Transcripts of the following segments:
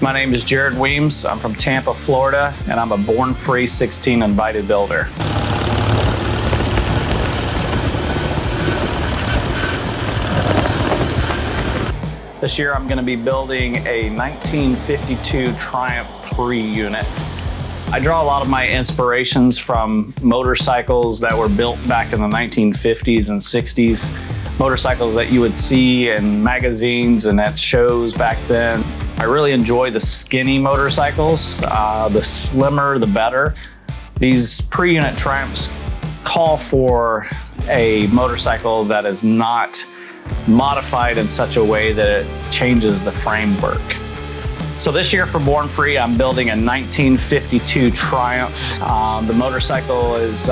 My name is Jared Weems. I'm from Tampa, Florida, and I'm a Born Free 16 invited builder. This year I'm going to be building a 1952 Triumph pre-unit. I draw a lot of my inspirations from motorcycles that were built back in the 1950s and 60s. Motorcycles that you would see in magazines and at shows back then. I really enjoy the skinny motorcycles. The slimmer, the better. These pre-unit Triumphs call for a motorcycle that is not modified in such a way that it changes the framework. So this year for Born Free, I'm building a 1952 Triumph. The motorcycle is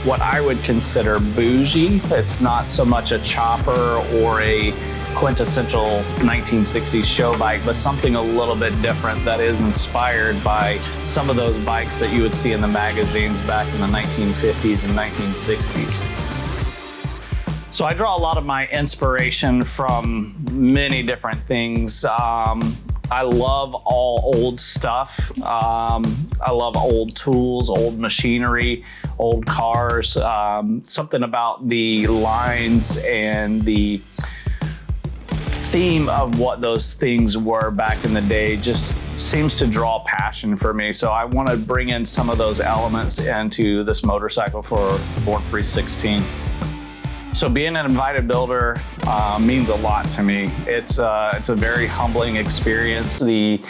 what I would consider bougie. It's not so much a chopper or a quintessential 1960s show bike, but something a little bit different that is inspired by some of those bikes that you would see in the magazines back in the 1950s and 1960s. So I draw a lot of my inspiration from many different things. I love all old stuff. I love old tools, old machinery, old cars. Something about the lines and the theme of what those things were back in the day just seems to draw passion for me. So I want to bring in some of those elements into this motorcycle for Born Free 16. So being an invited builder means a lot to me. It's a very humbling experience. The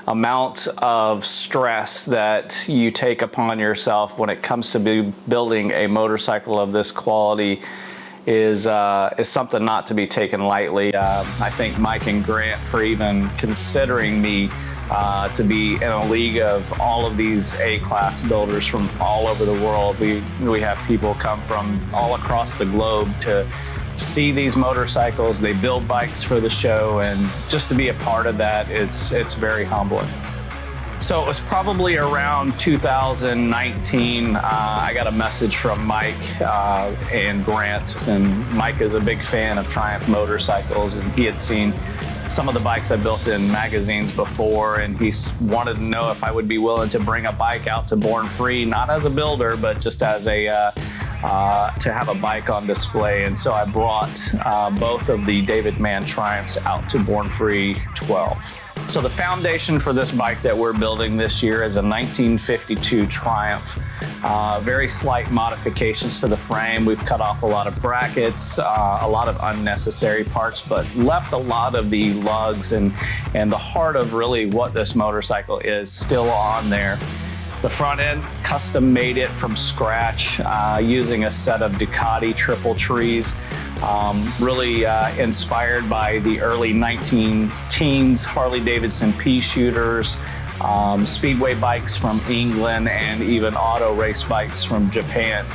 amount of stress that you take upon yourself when it comes to building a motorcycle of this quality is something not to be taken lightly. I thank Mike and Grant for even considering me to be in a league of all of these A-class builders from all over the world. We have people come from all across the globe to see these motorcycles. They build bikes for the show, and just to be a part of that, it's very humbling. So it was probably around 2019, I got a message from Mike and Grant, and Mike is a big fan of Triumph motorcycles, and he had seen some of the bikes I built in magazines before, and he wanted to know if I would be willing to bring a bike out to Born Free, not as a builder, but just as a to have a bike on display. And so I brought both of the David Mann Triumphs out to Born Free 12. So the foundation for this bike that we're building this year is a 1952 Triumph. Very slight modifications to the frame. We've cut off a lot of brackets, a lot of unnecessary parts, but left a lot of the lugs and the heart of really what this motorcycle is still on there. The front end, custom made it from scratch using a set of Ducati triple trees. Really inspired by the early 19-teens Harley-Davidson pea shooters, speedway bikes from England, and even auto race bikes from Japan.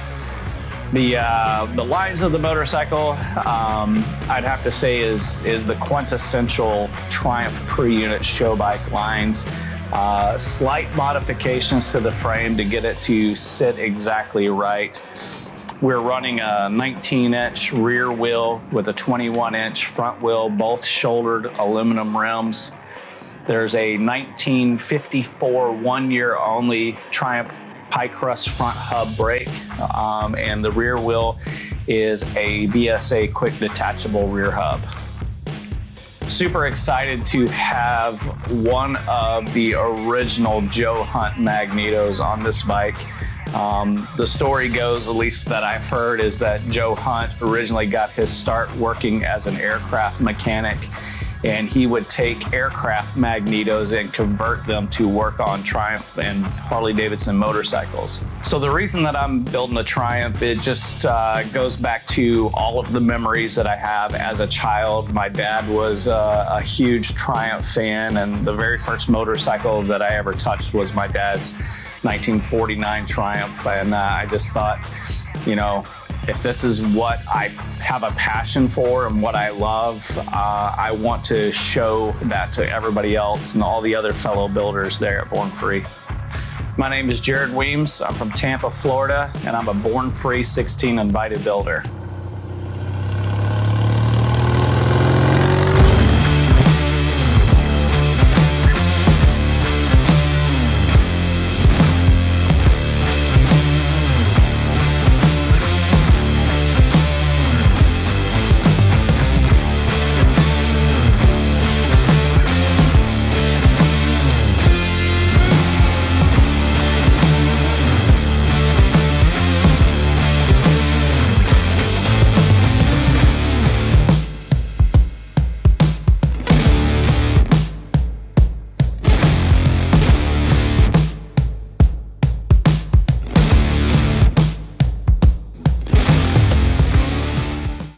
The lines of the motorcycle, I'd have to say is the quintessential Triumph pre-unit show bike lines. Slight modifications to the frame to get it to sit exactly right. We're running a 19-inch rear wheel with a 21-inch front wheel, both shouldered aluminum rims. There's a 1954 one-year only Triumph pie crust front hub brake, and the rear wheel is a BSA quick detachable rear hub. Super excited to have one of the original Joe Hunt magnetos on this bike. The story goes, at least that I've heard, is that Joe Hunt originally got his start working as an aircraft mechanic, and he would take aircraft magnetos and convert them to work on Triumph and Harley-Davidson motorcycles. So the reason that I'm building a Triumph, it just goes back to all of the memories that I have as a child. My dad was a huge Triumph fan, and the very first motorcycle that I ever touched was my dad's 1949 Triumph, and I just thought, you know, if this is what I have a passion for and what I love, I want to show that to everybody else and all the other fellow builders there at Born Free. My name is Jared Weems. I'm from Tampa, Florida, and I'm a Born Free 16 invited builder.